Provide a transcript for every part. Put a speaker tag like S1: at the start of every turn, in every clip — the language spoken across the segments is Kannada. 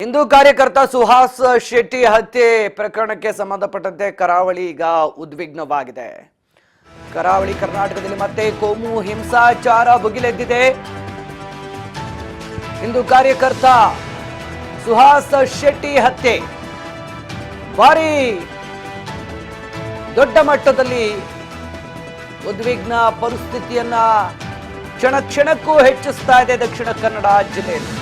S1: ಹಿಂದೂ ಕಾರ್ಯಕರ್ತ ಸುಹಾಸ್ ಶೆಟ್ಟಿ ಹತ್ಯೆ ಪ್ರಕರಣಕ್ಕೆ ಸಂಬಂಧಪಟ್ಟಂತೆ ಕರಾವಳಿ ಈಗ ಉದ್ವಿಗ್ನವಾಗಿದೆ. ಕರಾವಳಿ ಕರ್ನಾಟಕದಲ್ಲಿ ಮತ್ತೆ ಕೋಮು ಹಿಂಸಾಚಾರ ಭುಗಿಲೆದ್ದಿದೆ. ಹಿಂದೂ ಕಾರ್ಯಕರ್ತ ಸುಹಾಸ್ ಶೆಟ್ಟಿ ಹತ್ಯೆ ಭಾರಿ ದೊಡ್ಡ ಮಟ್ಟದಲ್ಲಿ ಉದ್ವಿಗ್ನ ಪರಿಸ್ಥಿತಿಯನ್ನ ಕ್ಷಣ ಕ್ಷಣಕ್ಕೂ ಹೆಚ್ಚಿಸ್ತಾ ಇದೆ ದಕ್ಷಿಣ ಕನ್ನಡ ಜಿಲ್ಲೆಯಲ್ಲಿ.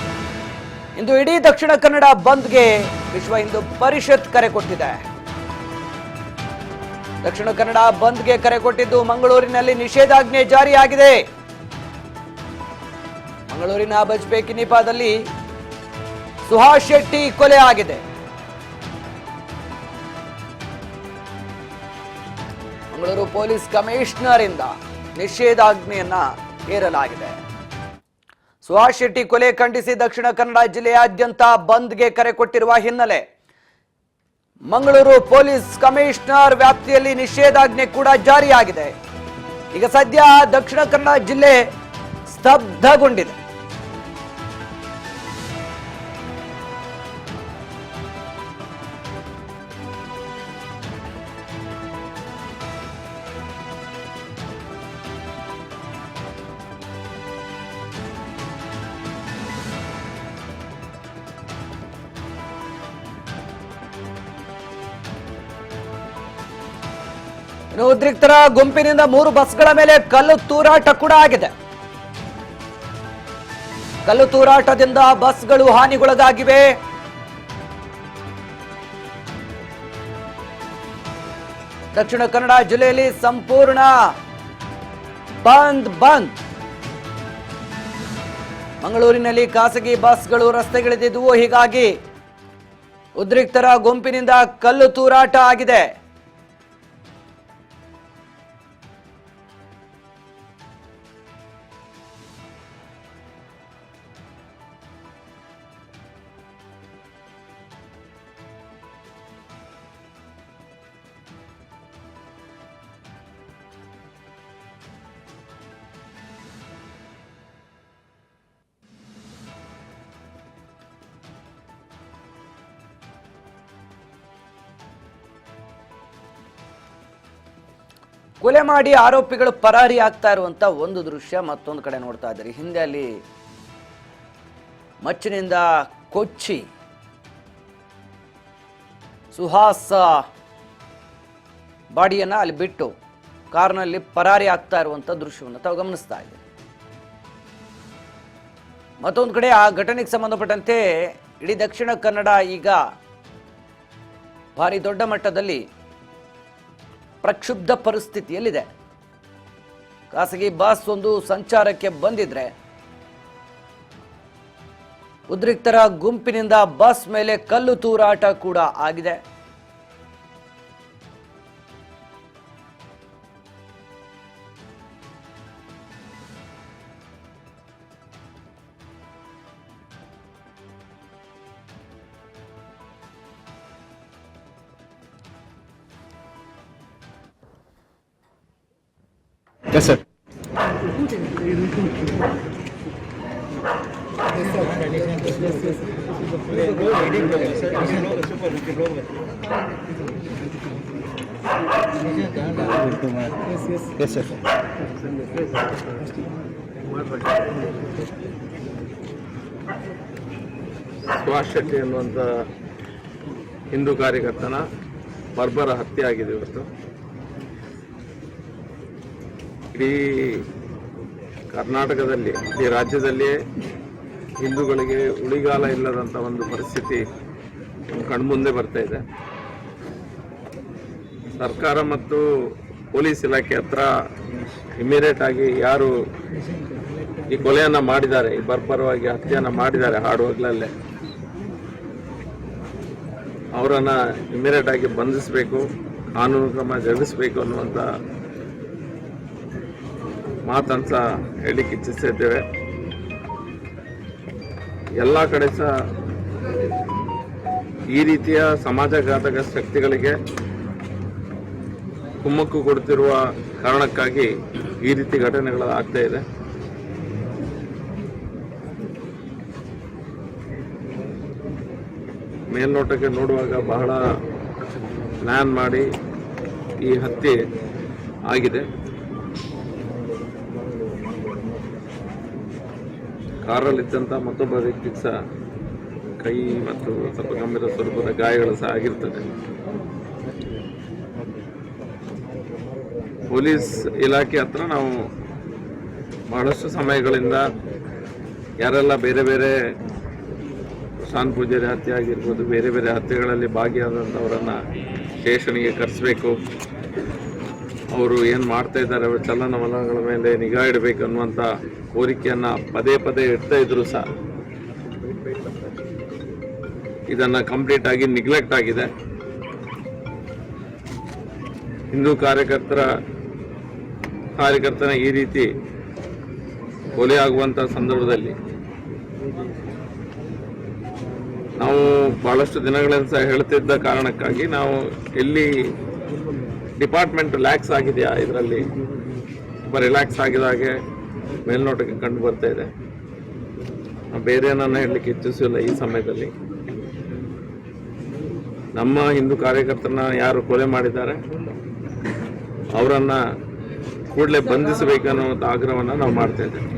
S1: ಇಂದು ಇಡೀ ದಕ್ಷಿಣ ಕನ್ನಡ ಬಂದ್ಗೆ ವಿಶ್ವ ಹಿಂದೂ ಪರಿಷತ್ ಕರೆ ಕೊಟ್ಟಿದೆ. ದಕ್ಷಿಣ ಕನ್ನಡ ಬಂದ್ಗೆ ಕರೆ ಕೊಟ್ಟಿದ್ದು ಮಂಗಳೂರಿನಲ್ಲಿ ನಿಷೇಧಾಜ್ಞೆ ಜಾರಿಯಾಗಿದೆ. ಮಂಗಳೂರಿನ ಬಜ್ಪೆ ಕಿನಿಪಾದಲ್ಲಿ ಸುಹಾಸ್ ಶೆಟ್ಟಿ ಕೊಲೆ ಆಗಿದೆ. ಮಂಗಳೂರು ಪೊಲೀಸ್ ಕಮಿಷನರ್ ಇಂದ ನಿಷೇಧಾಜ್ಞೆಯನ್ನ ಹೇರಲಾಗಿದೆ. ಸುಹಾಸ್ ಶೆಟ್ಟಿ ಕೊಲೆ ಖಂಡಿಸಿ ದಕ್ಷಿಣ ಕನ್ನಡ ಜಿಲ್ಲೆಯಾದ್ಯಂತ ಬಂದ್ಗೆ ಕರೆ ಕೊಟ್ಟಿರುವ ಹಿನ್ನೆಲೆ ಮಂಗಳೂರು ಪೊಲೀಸ್ ಕಮಿಷನರ್ ವ್ಯಾಪ್ತಿಯಲ್ಲಿ ನಿಷೇಧಾಜ್ಞೆ ಕೂಡ ಜಾರಿಯಾಗಿದೆ. ಈಗ ಸದ್ಯ ದಕ್ಷಿಣ ಕನ್ನಡ ಜಿಲ್ಲೆ ಸ್ತಬ್ಧಗೊಂಡಿದೆ. ಉದ್ರಿಕ್ತರ ಗುಂಪಿನಿಂದ 3 ಬಸ್ಗಳ ಮೇಲೆ ಕಲ್ಲು ತೂರಾಟ ಕೂಡ ಆಗಿದೆ. ಕಲ್ಲು ತೂರಾಟದಿಂದ ಬಸ್ಗಳು ಹಾನಿಗೊಳಗಾಗಿವೆ. ದಕ್ಷಿಣ ಕನ್ನಡ ಜಿಲ್ಲೆಯಲ್ಲಿ ಸಂಪೂರ್ಣ ಬಂದ್. ಮಂಗಳೂರಿನಲ್ಲಿ ಖಾಸಗಿ ಬಸ್ಗಳು ರಸ್ತೆಗಿಳಿದಿದ್ದುವು. ಹೀಗಾಗಿ ಉದ್ರಿಕ್ತರ ಗುಂಪಿನಿಂದ ಕಲ್ಲು ತೂರಾಟ ಆಗಿದೆ. ಕೊಲೆ ಮಾಡಿ ಆರೋಪಿಗಳು ಪರಾರಿ ಆಗ್ತಾ ಇರುವಂತ ಒಂದು ದೃಶ್ಯ ಮತ್ತೊಂದು ಕಡೆ ನೋಡ್ತಾ ಇದ್ದೀರಿ. ಹಿಂದೆ ಅಲ್ಲಿ ಮಚ್ಚಿನಿಂದ ಕೊಚ್ಚಿ ಸುಹಾಸ್ ಬಾಡಿಯನ್ನ ಅಲ್ಲಿ ಬಿಟ್ಟು ಕಾರ್ನಲ್ಲಿ ಪರಾರಿ ಆಗ್ತಾ ಇರುವಂತ ದೃಶ್ಯವನ್ನು ತಾವು ಗಮನಿಸ್ತಾ ಇದ್ದೀರಿ. ಮತ್ತೊಂದು ಕಡೆ ಆ ಘಟನೆಗೆ ಸಂಬಂಧಪಟ್ಟಂತೆ ಇಡೀ ದಕ್ಷಿಣ ಕನ್ನಡ ಈಗ ಭಾರಿ ದೊಡ್ಡ ಮಟ್ಟದಲ್ಲಿ ಪ್ರಕ್ಷುಬ್ಧ ಪರಿಸ್ಥಿತಿಯಲ್ಲಿದೆ. ಖಾಸಗಿ ಬಸ್ ಒಂದು ಸಂಚಾರಕ್ಕೆ ಬಂದಿದ್ರೆ ಉದ್ರಿಕ್ತರ ಗುಂಪಿನಿಂದ ಬಸ್ ಮೇಲೆ ಕಲ್ಲು ತೂರಾಟ ಕೂಡ ಆಗಿದೆ.
S2: Yes, sir. Yes, sir.
S3: Suhas Shetty ಅನ್ನುವಂಥ ಹಿಂದೂ ಕಾರ್ಯಕರ್ತನ ಬರ್ಬರ ಹತ್ಯೆ ಆಗಿದೆ ಇವತ್ತು. ಇಡೀ ಕರ್ನಾಟಕದಲ್ಲಿ, ಇಡೀ ರಾಜ್ಯದಲ್ಲಿಯೇ ಹಿಂದೂಗಳಿಗೆ ಉಳಿಗಾಲ ಇಲ್ಲದಂಥ ಒಂದು ಪರಿಸ್ಥಿತಿ ಕಣ್ಮುಂದೆ ಬರ್ತಾ ಇದೆ. ಸರ್ಕಾರ ಮತ್ತು ಪೊಲೀಸ್ ಇಲಾಖೆ ಹತ್ರ ಇಮಿಡಿಯೇಟ್ ಆಗಿ ಯಾರು ಈ ಕೊಲೆಯನ್ನು ಮಾಡಿದ್ದಾರೆ, ಈ ಬರ್ಬರವಾಗಿ ಹತ್ಯೆಯನ್ನು ಮಾಡಿದ್ದಾರೆ ಹಾಡುವಾಗಲೇ, ಅವರನ್ನು ಇಮಿಡಿಯೇಟ್ ಆಗಿ ಬಂಧಿಸಬೇಕು, ಕಾನೂನು ಕ್ರಮ ಜರುಗಿಸಬೇಕು ಅನ್ನುವಂಥ ಮಾತಂತ ಹೇಳಲಿಕ್ಕೆ ಇಚ್ಛಿಸ್ತಿದ್ದೇವೆ. ಎಲ್ಲ ಕಡೆ ಸಹ ಈ ರೀತಿಯ ಸಮಾಜಘಾತಕ ಶಕ್ತಿಗಳಿಗೆ ಕುಮ್ಮಕ್ಕು ಕೊಡ್ತಿರುವ ಕಾರಣಕ್ಕಾಗಿ ಈ ರೀತಿ ಘಟನೆಗಳು ಆಗ್ತಾ ಇದೆ. ಮೇಲ್ನೋಟಕ್ಕೆ ನೋಡುವಾಗ ಬಹಳ ಪ್ಲ್ಯಾನ್ ಮಾಡಿ ಈ ಹತ್ಯೆ ಆಗಿದೆ. ಕಾರಲ್ಲಿದ್ದಂಥ ಮತ್ತೊಬ್ಬ ವ್ಯಕ್ತಿಗೆ ಸಹ ಕೈ ಮತ್ತು ಸ್ವಲ್ಪ ಗಂಭೀರ ಸ್ವರೂಪದ ಗಾಯಗಳು ಸಹ ಆಗಿರ್ತದೆ. ಪೊಲೀಸ್ ಇಲಾಖೆ ಹತ್ರ ನಾವು ಬಹಳಷ್ಟು ಸಮಯಗಳಿಂದ ಯಾರೆಲ್ಲ ಬೇರೆ ಬೇರೆ ಶಾನ್ ಪೂಜಾರಿ ಹತ್ಯೆ ಆಗಿರ್ಬೋದು, ಬೇರೆ ಬೇರೆ ಹತ್ಯೆಗಳಲ್ಲಿ ಭಾಗಿಯಾದಂಥವರನ್ನು ಸ್ಟೇಷನ್ಗೆ ಕರೆಸಬೇಕು, ಅವರು ಏನು ಮಾಡ್ತಾ ಇದ್ದಾರೆ ಅವರ ಚಲನವಲನಗಳ ಮೇಲೆ ನಿಗಾ ಇಡಬೇಕು ಅನ್ನುವಂಥ ಕೋರಿಕೆಯನ್ನು ಪದೇ ಪದೇ ಇಡ್ತಾ ಇದ್ರು ಸಹ ಇದನ್ನು ಕಂಪ್ಲೀಟ್ ಆಗಿ ನಿಗ್ಲೆಕ್ಟ್ ಆಗಿದೆ. ಹಿಂದೂ ಕಾರ್ಯಕರ್ತನ ಈ ರೀತಿ ಕೊಲೆ ಆಗುವಂಥ ಸಂದರ್ಭದಲ್ಲಿ ನಾವು ಬಹಳಷ್ಟು ದಿನಗಳಿಂದ ಸಹ ಹೇಳ್ತಿದ್ದ ಕಾರಣಕ್ಕಾಗಿ ನಾವು ಎಲ್ಲಿ ಡಿಪಾರ್ಟ್ಮೆಂಟ್ ಲ್ಯಾಕ್ಸ್ ಆಗಿದೆಯಾ, ಇದರಲ್ಲಿ ತುಂಬ ರಿಲ್ಯಾಕ್ಸ್ ಆಗಿದ ಹಾಗೆ ಮೇಲ್ನೋಟಕ್ಕೆ ಕಂಡು ಬರ್ತಾ ಇದೆ. ಬೇರೆ ಏನನ್ನ ಹೇಳಲಿಕ್ಕೆ ಇಚ್ಛಿಸಿಲ್ಲ. ಈ ಸಮಯದಲ್ಲಿ ನಮ್ಮ ಹಿಂದೂ ಕಾರ್ಯಕರ್ತರನ್ನ ಯಾರು ಕೊಲೆ ಮಾಡಿದ್ದಾರೆ ಅವರನ್ನ ಕೂಡಲೇ ಬಂಧಿಸಬೇಕನ್ನುವಂಥ ಆಗ್ರಹವನ್ನು ನಾವು ಮಾಡ್ತಾ ಇದ್ದೇವೆ.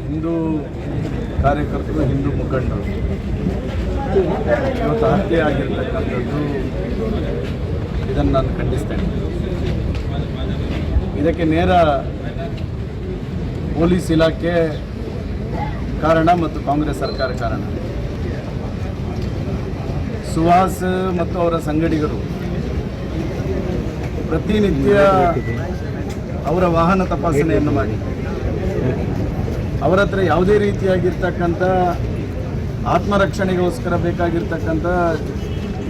S2: ಹಿಂದೂ ಕಾರ್ಯಕರ್ತರು, ಹಿಂದೂ ಮುಖಂಡರು ಇವತ್ತು ಹತ್ಯೆ ಆಗಿರ್ತಕ್ಕಂಥದ್ದು, ಇದನ್ನು ನಾನು ಖಂಡಿಸ್ತೇನೆ. ಇದಕ್ಕೆ ನೇರ ಪೊಲೀಸ್ ಇಲಾಖೆ ಕಾರಣ ಮತ್ತು ಕಾಂಗ್ರೆಸ್ ಸರ್ಕಾರ ಕಾರಣ. ಸುಹಾಸ್ ಮತ್ತು ಅವರ ಸಂಗಡಿಗರು ಪ್ರತಿನಿತ್ಯ ಅವರ ವಾಹನ ತಪಾಸಣೆಯನ್ನು ಮಾಡಿ ಅವರ ಹತ್ರ ಯಾವುದೇ ರೀತಿಯಾಗಿರ್ತಕ್ಕಂಥ ಆತ್ಮರಕ್ಷಣೆಗೋಸ್ಕರ ಬೇಕಾಗಿರ್ತಕ್ಕಂಥ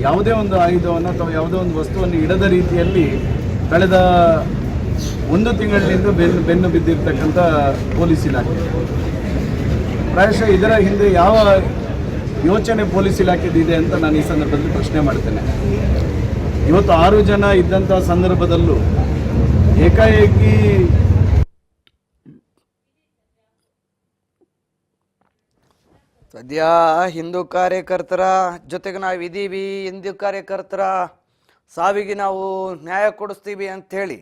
S2: ಯಾವುದೇ ಒಂದು ಆಯುಧವನ್ನು ಅಥವಾ ಯಾವುದೇ ಒಂದು ವಸ್ತುವನ್ನು ಇಡದ ರೀತಿಯಲ್ಲಿ ಕಳೆದ 1 ತಿಂಗಳಿನಿಂದ ಬೆನ್ನು ಬಿದ್ದಿರ್ತಕ್ಕಂಥ ಪೊಲೀಸ್ ಇಲಾಖೆ. ಪ್ರಾಯಶಃ ಇದರ ಹಿಂದೆ ಯಾವ ಯೋಚನೆ ಪೊಲೀಸ್ ಇಲಾಖೆದಿದೆ ಅಂತ ನಾನು ಈ ಸಂದರ್ಭದಲ್ಲಿ ಪ್ರಶ್ನೆ ಮಾಡ್ತೇನೆ. ಇವತ್ತು 6 ಜನ ಇದ್ದಂಥ ಸಂದರ್ಭದಲ್ಲೂ ಏಕಾಏಕಿ
S1: ಸದ್ಯ ಹಿಂದೂ ಕಾರ್ಯಕರ್ತರ ಜೊತೆಗೆ ನಾವು ಇದ್ದೀವಿ, ಹಿಂದೂ ಕಾರ್ಯಕರ್ತರ ಸಾವಿಗೆ ನಾವು ನ್ಯಾಯ ಕೊಡಿಸ್ತೀವಿ ಅಂಥೇಳಿ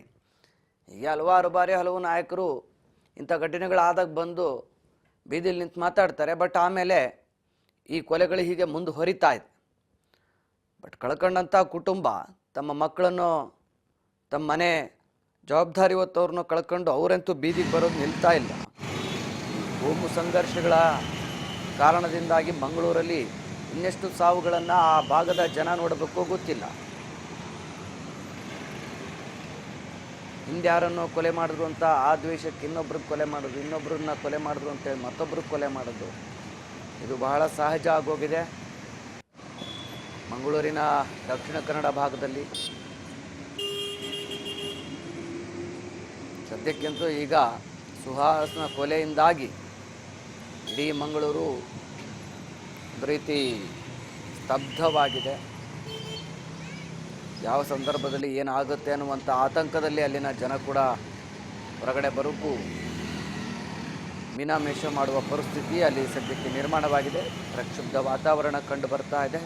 S1: ಈಗ ಹಲವಾರು ಬಾರಿ ಹಲವು ನಾಯಕರು ಇಂಥ ಘಟನೆಗಳಾದಾಗ ಬಂದು ಬೀದಿಲಿ ನಿಂತು ಮಾತಾಡ್ತಾರೆ. ಬಟ್ ಆಮೇಲೆ ಈ ಕೊಲೆಗಳು ಹೀಗೆ ಮುಂದುವರಿತಾ ಇದೆ. ಬಟ್ ಕಳ್ಕೊಂಡಂಥ ಕುಟುಂಬ ತಮ್ಮ ಮಕ್ಕಳನ್ನು, ತಮ್ಮ ಮನೆ ಜವಾಬ್ದಾರಿ ಹೊತ್ತವ್ರನ್ನ ಕಳ್ಕೊಂಡು ಅವರಂತೂ ಬೀದಿಗೆ ಬರೋದು ನಿಲ್ತಾ ಇಲ್ಲ. ಕೋಮು ಸಂಘರ್ಷಗಳ ಕಾರಣದಿಂದಾಗಿ ಮಂಗಳೂರಲ್ಲಿ ಇನ್ನೆಷ್ಟು ಸಾವುಗಳನ್ನು ಆ ಭಾಗದ ಜನ ನೋಡಬೇಕು ಗೊತ್ತಿಲ್ಲ. ಹಿಂದೆ ಯಾರನ್ನು ಕೊಲೆ ಮಾಡಿದ್ರು ಅಂತ ಆ ದ್ವೇಷಕ್ಕೆ ಇನ್ನೊಬ್ರಿಗೆ ಕೊಲೆ ಮಾಡೋದು, ಇನ್ನೊಬ್ಬರನ್ನ ಕೊಲೆ ಮಾಡಿದ್ರು ಅಂತೇಳಿ ಮತ್ತೊಬ್ರಿಗೆ ಕೊಲೆ ಮಾಡೋದು, ಇದು ಬಹಳ ಸಹಜ ಆಗೋಗಿದೆ ಮಂಗಳೂರಿನ ದಕ್ಷಿಣ ಕನ್ನಡ ಭಾಗದಲ್ಲಿ. ಸದ್ಯಕ್ಕಂತೂ ಈಗ ಸುಹಾಸ್ನ ಕೊಲೆಯಿಂದಾಗಿ ಇಡೀ ಮಂಗಳೂರು ಒಂದು ರೀತಿ ಸ್ತಬ್ಧವಾಗಿದೆ. ಯಾವ ಸಂದರ್ಭದಲ್ಲಿ ಏನಾಗುತ್ತೆ ಅನ್ನುವಂಥ ಆತಂಕದಲ್ಲಿ ಅಲ್ಲಿನ ಜನ ಕೂಡ ಹೊರಗಡೆ ಬರೋಕ್ಕೂ ಮೀನಾಮೇಷ ಮಾಡುವ ಪರಿಸ್ಥಿತಿ ಅಲ್ಲಿ ಸದ್ಯಕ್ಕೆ ನಿರ್ಮಾಣವಾಗಿದೆ. ಪ್ರಕ್ಷುಬ್ಧ ವಾತಾವರಣ ಕಂಡು ಬರ್ತಾ ಇದೆ.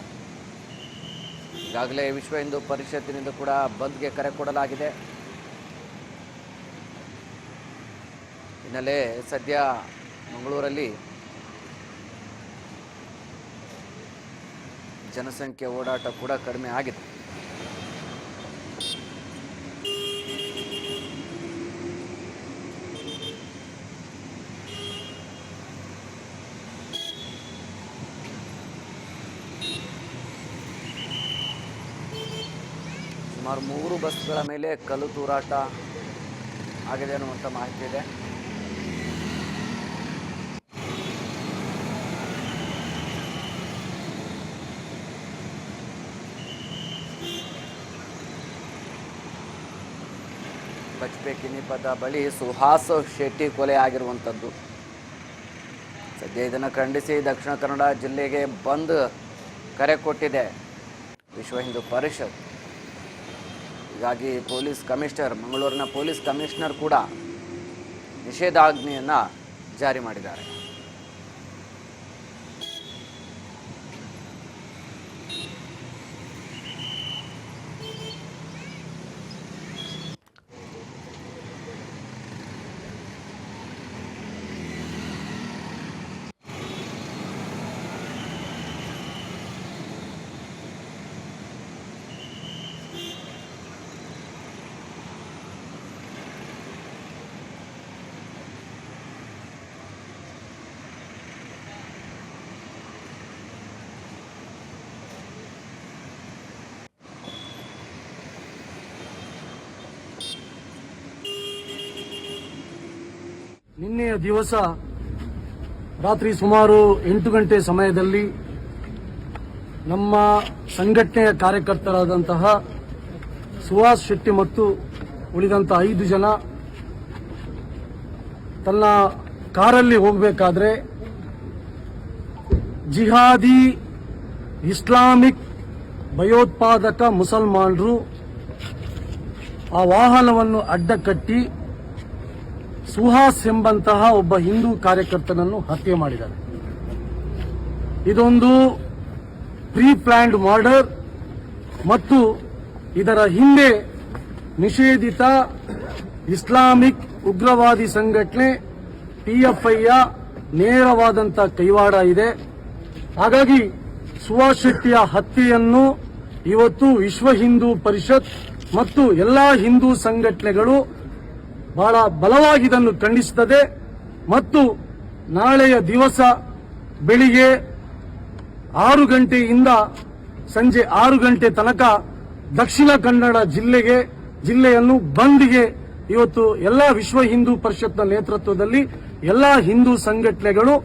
S1: ಈಗಾಗಲೇ ವಿಶ್ವ ಹಿಂದೂ ಪರಿಷತ್ತಿನಿಂದ ಕೂಡ ಬಂದ್ಗೆ ಕರೆ ಕೊಡಲಾಗಿದೆ. ಹಿನ್ನೆಲೆ ಸದ್ಯ ಮಂಗಳೂರಲ್ಲಿ ಜನಸಂಖ್ಯೆ ಓಡಾಟ ಕೂಡ ಕಡಿಮೆ ಆಗಿದೆ. ಸುಮಾರು 3 ಬಸ್ಗಳ ಮೇಲೆ ಕಲ್ಲು ತೂರಾಟ ಆಗಿದೆ ಅನ್ನುವಂಥ ಮಾಹಿತಿ ಇದೆ. ಬಜ್ಪೇಕಿನಿಪದ ಬಳಿ ಸುಹಾಸ್ ಶೆಟ್ಟಿ ಕೊಲೆ ಆಗಿರುವಂಥದ್ದು. ಸದ್ಯ ಇದನ್ನು ಖಂಡಿಸಿ ದಕ್ಷಿಣ ಕನ್ನಡ ಜಿಲ್ಲೆಗೆ ಬಂದ್ ಕರೆ ಕೊಟ್ಟಿದೆ ವಿಶ್ವ ಹಿಂದೂ ಪರಿಷತ್. ಹೀಗಾಗಿ ಪೊಲೀಸ್ ಕಮಿಷನರ್, ಮಂಗಳೂರಿನ ಪೊಲೀಸ್ ಕಮಿಷನರ್ ಕೂಡ ನಿಷೇಧಾಜ್ಞೆಯನ್ನು ಜಾರಿ ಮಾಡಿದ್ದಾರೆ.
S4: ನಿನ್ನೆಯ ದಿವಸ ರಾತ್ರಿ ಸುಮಾರು 8 ಗಂಟೆ ಸಮಯದಲ್ಲಿ ನಮ್ಮ ಸಂಘಟನೆಯ ಕಾರ್ಯಕರ್ತರಾದಂತಹ ಸುಹಾಸ್ ಶೆಟ್ಟಿ ಮತ್ತು ಉಳಿದಂತ 5 ಜನ ತನ್ನ ಕಾರಲ್ಲಿ ಹೋಗಬೇಕಾದ್ರೆ ಜಿಹಾದಿ ಇಸ್ಲಾಮಿಕ್ ಭಯೋತ್ಪಾದಕ ಮುಸಲ್ಮಾನರು ಆ ವಾಹನವನ್ನು ಅಡ್ಡಕಟ್ಟಿ ಸುಹಾಸ್ ಎಂಬಂತಹ ಒಬ್ಬ ಹಿಂದೂ ಕಾರ್ಯಕರ್ತನನ್ನು ಹತ್ಯೆ ಮಾಡಿದ್ದಾರೆ. ಇದೊಂದು ಪ್ರೀ ಪ್ಲಾನ್ಡ್ ಮರ್ಡರ್ ಮತ್ತು ಇದರ ಹಿಂದೆ ನಿಷೇಧಿತ ಇಸ್ಲಾಮಿಕ್ ಉಗ್ರವಾದಿ ಸಂಘಟನೆ ಪಿಎಫ್ಐಯ ನೇರವಾದಂಥ ಕೈವಾಡ ಇದೆ. ಹಾಗಾಗಿ ಸುಹಾಸ್ ಶೆಟ್ಟಿಯ ಹತ್ಯೆಯನ್ನು ಇವತ್ತು ವಿಶ್ವ ಹಿಂದೂ ಪರಿಷತ್ ಮತ್ತು ಎಲ್ಲಾ ಹಿಂದೂ ಸಂಘಟನೆಗಳು ಬಹಳ ಬಲವಾಗಿ ಇದನ್ನು ಖಂಡಿಸುತ್ತದೆ ಮತ್ತು ನಾಳೆಯ ದಿವಸ ಬೆಳಿಗ್ಗೆ 6 ಗಂಟೆಯಿಂದ ಸಂಜೆ 6 ಗಂಟೆ ತನಕ ದಕ್ಷಿಣ ಕನ್ನಡ ಜಿಲ್ಲೆಯನ್ನು ಬಂದ್ಗೆ ಇವತ್ತು ಎಲ್ಲಾ ವಿಶ್ವ ಹಿಂದೂ ಪರಿಷತ್ನ ನೇತೃತ್ವದಲ್ಲಿ ಎಲ್ಲಾ ಹಿಂದೂ ಸಂಘಟನೆಗಳು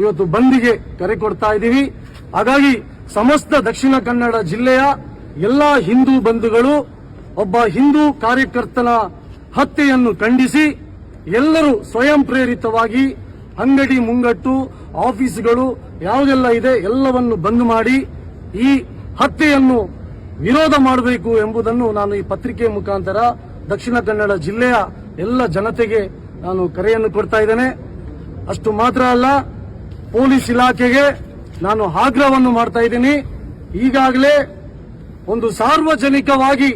S4: ಇವತ್ತು ಬಂದ್ಗೆ ಕರೆ ಕೊಡ್ತಾ ಇದ್ದೀವಿ. ಹಾಗಾಗಿ ಸಮಸ್ತ ದಕ್ಷಿಣ ಕನ್ನಡ ಜಿಲ್ಲೆಯ ಎಲ್ಲಾ ಹಿಂದೂ ಬಂಧುಗಳು ಒಬ್ಬ ಹಿಂದೂ ಕಾರ್ಯಕರ್ತನ ಹತ್ಯೆಯನ್ನು ಖಂಡಿಸಿ ಎಲ್ಲರೂ ಸ್ವಯಂ ಪ್ರೇರಿತವಾಗಿ ಅಂಗಡಿ ಮುಂಗಟ್ಟು ಆಫೀಸ್ಗಳು ಯಾವುದೆಲ್ಲ ಇದೆ ಎಲ್ಲವನ್ನು ಬಂದ್ ಮಾಡಿ ಈ ಹತ್ಯೆಯನ್ನು ವಿರೋಧ ಮಾಡಬೇಕು ಎಂಬುದನ್ನು ನಾನು ಈ ಪತ್ರಿಕೆ ಮುಖಾಂತರ ದಕ್ಷಿಣ ಕನ್ನಡ ಜಿಲ್ಲೆಯ ಎಲ್ಲ ಜನತೆಗೆ ನಾನು ಕರೆಯನ್ನು ಕೊಡ್ತಾ ಇದ್ದೇನೆ. ಅಷ್ಟು ಮಾತ್ರ ಅಲ್ಲ, ಪೊಲೀಸ್ ಇಲಾಖೆಗೆ ನಾನು ಆಗ್ರಹವನ್ನು ಮಾಡ್ತಾ ಇದ್ದೀನಿ. ಈಗಾಗಲೇ ಒಂದು ಸಾರ್ವಜನಿಕವಾಗಿ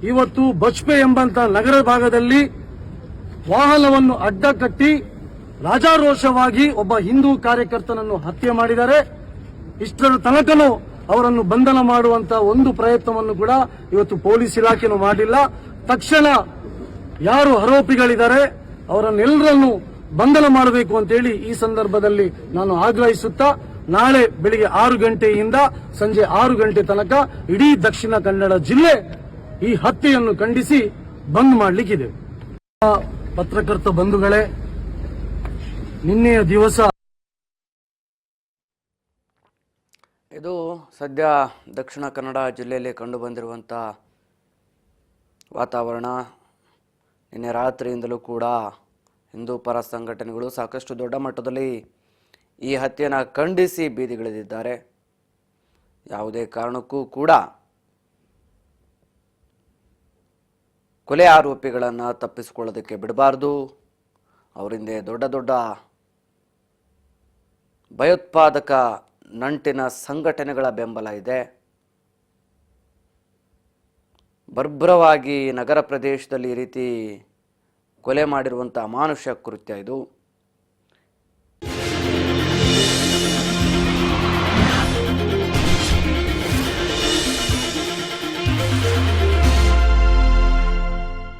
S4: ಇವತ್ತು ಬಜ್ಪೆ ಎಂಬಂತ ನಗರ ಭಾಗದಲ್ಲಿ ವಾಹನವನ್ನು ಅಡ್ಡಕಟ್ಟಿ ರಾಜಾರೋಷವಾಗಿ ಒಬ್ಬ ಹಿಂದೂ ಕಾರ್ಯಕರ್ತನನ್ನು ಹತ್ಯೆ ಮಾಡಿದ್ದಾರೆ. ಇಷ್ಟರ ತನಕನೂ ಅವರನ್ನು ಬಂಧನ ಮಾಡುವಂತ ಒಂದು ಪ್ರಯತ್ನವನ್ನು ಕೂಡ ಇವತ್ತು ಪೊಲೀಸ್ ಇಲಾಖೆನೂ ಮಾಡಿಲ್ಲ. ತಕ್ಷಣ ಯಾರು ಆರೋಪಿಗಳಿದ್ದಾರೆ ಅವರನ್ನೆಲ್ಲರನ್ನು ಬಂಧನ ಮಾಡಬೇಕು ಅಂತೇಳಿ ಈ ಸಂದರ್ಭದಲ್ಲಿ ನಾನು ಆಗ್ರಹಿಸುತ್ತಾ ನಾಳೆ ಬೆಳಿಗ್ಗೆ 6 ಗಂಟೆಯಿಂದ ಸಂಜೆ 6 ಗಂಟೆ ತನಕ ಇಡೀ ದಕ್ಷಿಣ ಕನ್ನಡ ಜಿಲ್ಲೆ ಈ ಹತ್ಯೆಯನ್ನು ಖಂಡಿಸಿ ಬಂದ್ ಮಾಡಲಿಕ್ಕಿದೆ. ಪತ್ರಕರ್ತ ಬಂಧುಗಳೇ, ನಿನ್ನೆಯ ದಿವಸ
S1: ಇದು ಸದ್ಯ ದಕ್ಷಿಣ ಕನ್ನಡ ಜಿಲ್ಲೆಯಲ್ಲಿ ಕಂಡುಬಂದಿರುವಂಥ ವಾತಾವರಣ. ನಿನ್ನೆ ರಾತ್ರಿಯಿಂದಲೂ ಕೂಡ ಹಿಂದೂ ಪರ ಸಂಘಟನೆಗಳು ಸಾಕಷ್ಟು ದೊಡ್ಡ ಮಟ್ಟದಲ್ಲಿ ಈ ಹತ್ಯೆಯನ್ನು ಖಂಡಿಸಿ ಬೀದಿಗಿಳಿದಿದ್ದಾರೆ. ಯಾವುದೇ ಕಾರಣಕ್ಕೂ ಕೂಡ ಕೊಲೆ ಆರೋಪಿಗಳನ್ನು ತಪ್ಪಿಸಿಕೊಳ್ಳೋದಕ್ಕೆ ಬಿಡಬಾರ್ದು. ಅವರಿಂದ ದೊಡ್ಡ ದೊಡ್ಡ ಭಯೋತ್ಪಾದಕ ನಂಟಿನ ಸಂಘಟನೆಗಳ ಬೆಂಬಲ ಇದೆ. ಬರ್ಬರವಾಗಿ ನಗರ ಪ್ರದೇಶದಲ್ಲಿ ಈ ರೀತಿ ಕೊಲೆ ಮಾಡಿರುವಂಥ ಅಮಾನುಷ ಕೃತ್ಯ ಇದು.